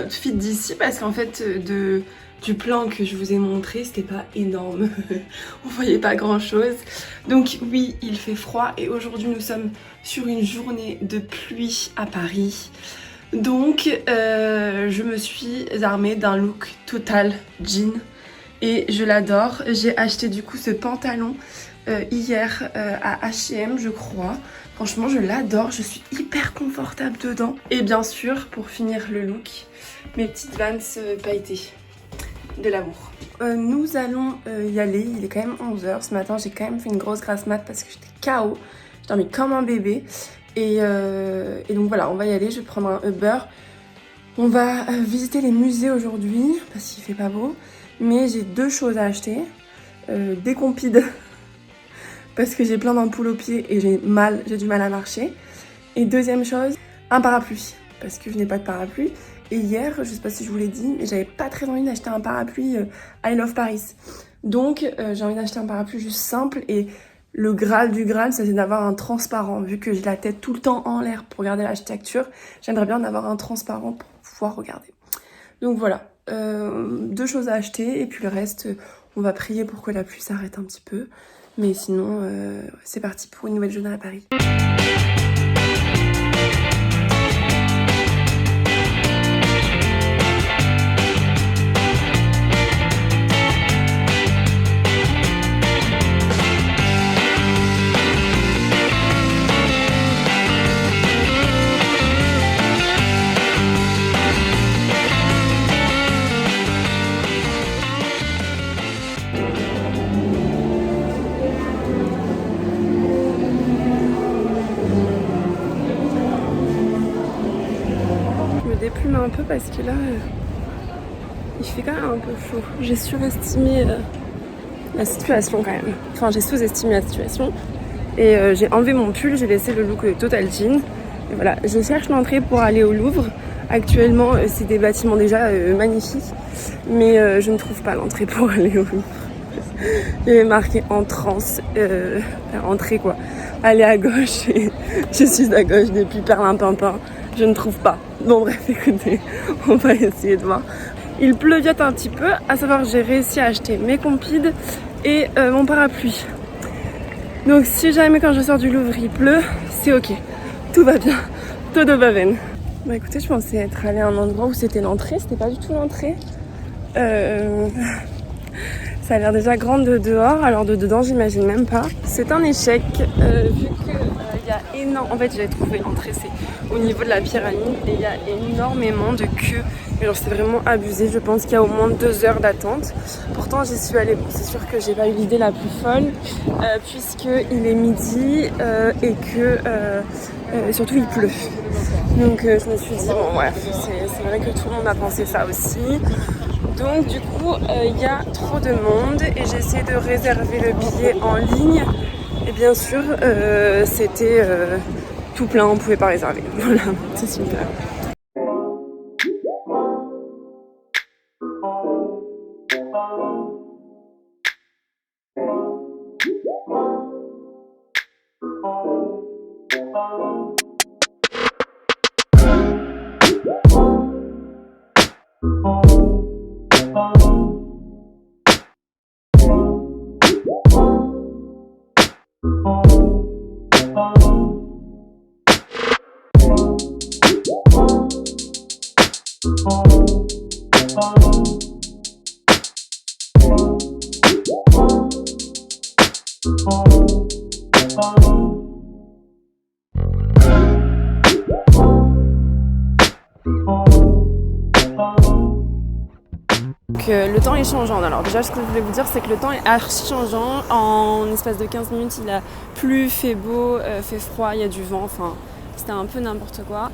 outfit d'ici parce qu'en fait du plan que je vous ai montré, c'était pas énorme. On voyait pas grand chose. Donc oui, il fait froid et aujourd'hui nous sommes sur une journée de pluie à Paris. Donc je me suis armée d'un look total jean et je l'adore. J'ai acheté du coup ce pantalon hier à H&M je crois. Franchement je l'adore, je suis hyper confortable dedans. Et bien sûr pour finir le look, mes petites Vans pailletées de l'amour. Nous allons y aller, il est quand même 11h. Ce matin j'ai quand même fait une grosse grasse mat parce que j'étais KO. J'ai dormi comme un bébé. Et donc voilà, on va y aller, je vais prendre un Uber. On va visiter les musées aujourd'hui parce qu'il fait pas beau. Mais j'ai deux choses à acheter. Des compides parce que j'ai plein d'ampoules aux pieds et j'ai du mal à marcher. Et deuxième chose, un parapluie parce que je n'ai pas de parapluie. Et hier, je sais pas si je vous l'ai dit, mais j'avais pas très envie d'acheter un parapluie I Love Paris. Donc j'ai envie d'acheter un parapluie juste simple et le Graal du Graal, ça c'est d'avoir un transparent. Vu que j'ai la tête tout le temps en l'air pour regarder l'architecture, j'aimerais bien d'avoir un transparent pour pouvoir regarder. Donc voilà, deux choses à acheter et puis le reste, on va prier pour que la pluie s'arrête un petit peu. Mais sinon, c'est parti pour une nouvelle journée à Paris. Déplume un peu parce que là il fait quand même un peu chaud. J'ai surestimé la situation quand même. Enfin j'ai sous-estimé la situation et j'ai enlevé mon pull, j'ai laissé le look total jean. Et voilà, je cherche l'entrée pour aller au Louvre. Actuellement c'est des bâtiments déjà magnifiques mais je ne trouve pas l'entrée pour aller au Louvre. J'avais marqué en transe, entrée quoi, aller à gauche et je suis à gauche depuis Perlimpinpin. Je ne trouve pas. Bon bref, écoutez, on va essayer de voir. Il pleuviote un petit peu, à savoir que j'ai réussi à acheter mes compides et mon parapluie. Donc si jamais quand je sors du Louvre il pleut, c'est ok. Tout va bien, tout va bien. Bah écoutez, je pensais être allée à un endroit où c'était l'entrée, c'était pas du tout l'entrée. Ça a l'air déjà grande de dehors, alors de dedans j'imagine même pas. C'est un échec, vu que il y a énormément... En fait j'ai trouvé l'entrée, c'est au niveau de la pyramide et il y a énormément de queues. Mais genre c'est vraiment abusé, je pense qu'il y a au moins 2 heures d'attente. Pourtant j'y suis allée, bon, c'est sûr que j'ai pas eu l'idée la plus folle, puisqu'il est midi et que surtout il pleut. Donc je me suis dit bon bref, c'est vrai que tout le monde a pensé ça aussi. Donc du coup il y a trop de monde et j'ai essayé de réserver le billet en ligne et bien sûr c'était tout plein, on pouvait pas réserver. Voilà, c'est super. Donc le temps est changeant. Alors déjà ce que je voulais vous dire c'est que le temps est archi changeant. En espace de 15 minutes il a plu, fait beau, fait froid, il y a du vent, enfin c'était un peu n'importe quoi.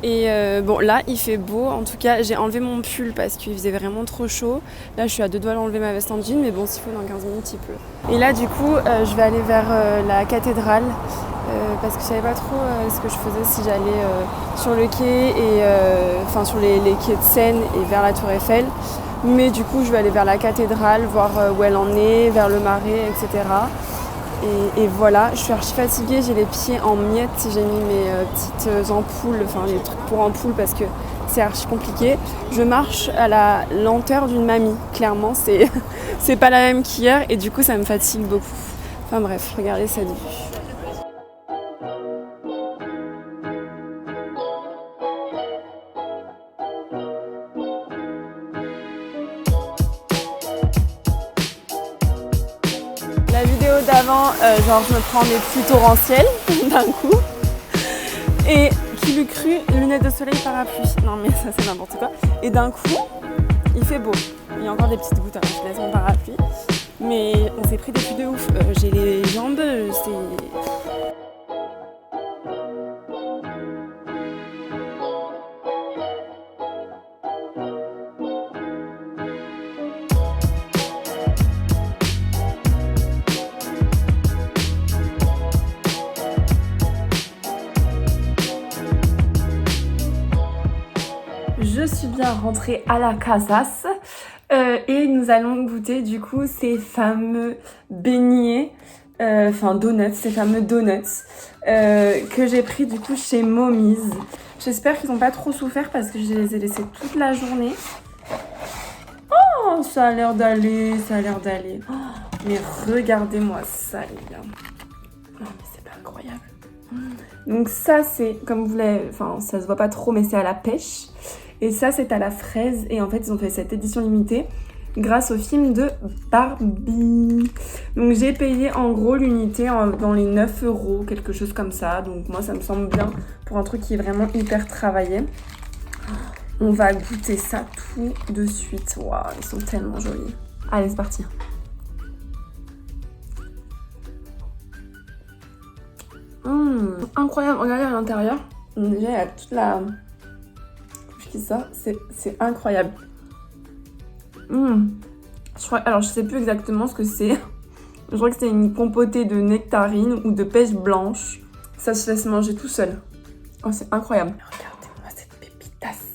Et bon là il fait beau, en tout cas j'ai enlevé mon pull parce qu'il faisait vraiment trop chaud. Là je suis à deux doigts d'enlever ma veste en jean mais bon s'il faut dans 15 minutes il pleut. Et là du coup je vais aller vers la cathédrale parce que je savais pas trop ce que je faisais, si j'allais sur le quai et enfin sur les quais de Seine et vers la tour Eiffel. Mais du coup je vais aller vers la cathédrale, voir où elle en est, vers le Marais, etc. Et voilà, je suis archi fatiguée, j'ai les pieds en miettes, j'ai mis mes petites ampoules, enfin les trucs pour ampoules parce que c'est archi compliqué. Je marche à la lenteur d'une mamie, clairement, c'est pas la même qu'hier et du coup ça me fatigue beaucoup. Enfin bref, regardez cette vue. La vidéo d'avant, genre je me prends des petits torrentiels d'un coup. Et qui l'eût cru, lunettes de soleil, parapluie. Non mais ça c'est n'importe quoi. Et d'un coup, il fait beau. Il y a encore des petites gouttes, je laisse mon parapluie. Mais on s'est pris des pluies de ouf. J'ai les jambes, c'est... Je suis bien rentrée à la casas et nous allons goûter du coup ces fameux beignets, donuts, ces fameux donuts que j'ai pris du coup chez Mommy's. J'espère qu'ils n'ont pas trop souffert parce que je les ai laissés toute la journée. Oh, ça a l'air d'aller, ça a l'air d'aller. Oh, mais regardez-moi ça les gars. Non mais c'est pas incroyable. Donc ça c'est, comme vous l'avez, enfin ça se voit pas trop mais c'est à la pêche. Et ça c'est à la fraise et en fait ils ont fait cette édition limitée grâce au film de Barbie. Donc j'ai payé en gros l'unité dans les 9 €, quelque chose comme ça. Donc moi ça me semble bien pour un truc qui est vraiment hyper travaillé. On va goûter ça tout de suite. Waouh, ils sont tellement jolis. Allez c'est parti. Incroyable, regardez à l'intérieur. Déjà il y a toute la couche qui sort, c'est incroyable. Alors je sais plus exactement ce que c'est. Je crois que c'est une compotée de nectarine ou de pêche blanche. Ça se laisse manger tout seul. Oh c'est incroyable. Regardez-moi cette pépitasse.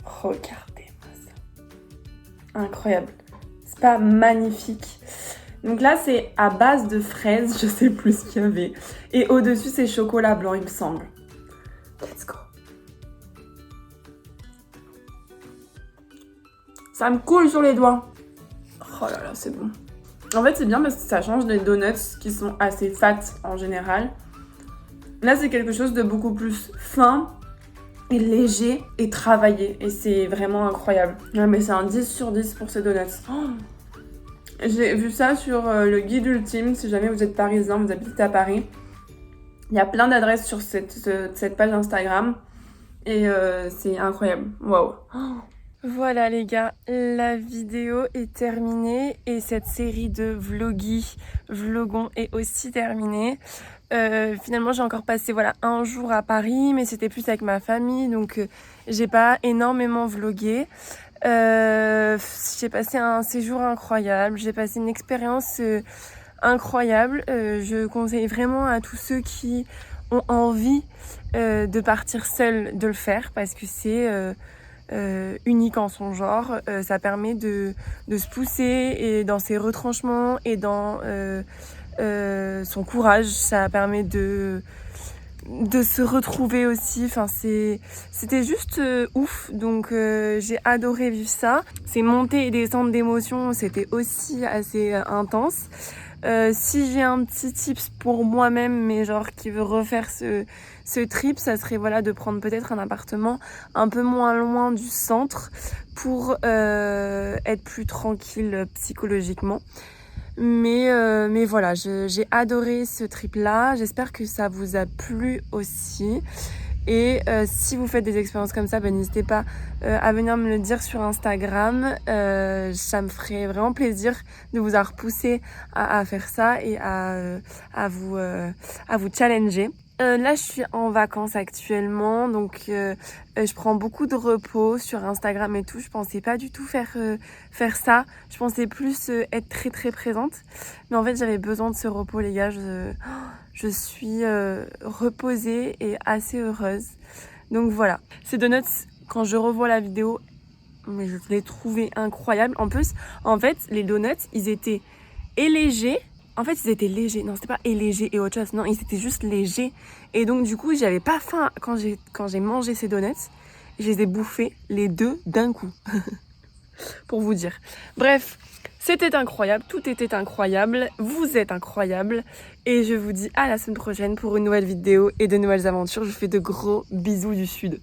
Regardez-moi ça. Incroyable. C'est pas magnifique. Donc là c'est à base de fraises, je sais plus ce qu'il y avait. Et au-dessus c'est chocolat blanc il me semble. Let's go. Ça me coule sur les doigts. Oh là là c'est bon. En fait c'est bien parce que ça change des donuts qui sont assez fat en général. Là c'est quelque chose de beaucoup plus fin et léger et travaillé. Et c'est vraiment incroyable. Ouais, mais c'est un 10 sur 10 pour ces donuts. Oh. J'ai vu ça sur le guide ultime, si jamais vous êtes parisien, vous habitez à Paris. Il y a plein d'adresses sur cette page Instagram et c'est incroyable. Waouh. Voilà les gars, la vidéo est terminée et cette série de vlogons est aussi terminée. Finalement j'ai encore passé un jour à Paris mais c'était plus avec ma famille donc j'ai pas énormément vlogué. J'ai passé un séjour incroyable, j'ai passé une expérience incroyable. Je conseille vraiment à tous ceux qui ont envie de partir seuls de le faire parce que c'est unique en son genre. Ça permet de se pousser et dans ses retranchements et dans son courage. Ça permet de se retrouver aussi, enfin c'était juste ouf, donc j'ai adoré vivre ça. Ces montées et descentes d'émotions, c'était aussi assez intense. Si j'ai un petit tips pour moi-même, mais genre qui veut refaire ce trip, ça serait de prendre peut-être un appartement un peu moins loin du centre pour être plus tranquille psychologiquement. Mais voilà, j'ai adoré ce trip là, j'espère que ça vous a plu aussi. Et si vous faites des expériences comme ça, n'hésitez pas à venir me le dire sur Instagram. Ça me ferait vraiment plaisir de vous avoir poussé à faire ça et à vous challenger. Là je suis en vacances actuellement donc je prends beaucoup de repos sur Instagram et tout. Je pensais pas du tout faire ça, je pensais plus être très très présente mais en fait j'avais besoin de ce repos les gars. Je suis reposée et assez heureuse. Donc voilà, ces donuts, quand je revois la vidéo, mais je les trouvais incroyables. En plus, en fait, les donuts, ils étaient légers. En fait, ils étaient légers. Non, c'était pas légers et autre chose. Non, ils étaient juste légers. Et donc, du coup, j'avais pas faim quand j'ai mangé ces donuts. je les ai bouffés les 2 d'un coup. Pour vous dire. Bref, c'était incroyable, tout était incroyable, vous êtes incroyables. Et je vous dis à la semaine prochaine pour une nouvelle vidéo et de nouvelles aventures. Je vous fais de gros bisous du sud.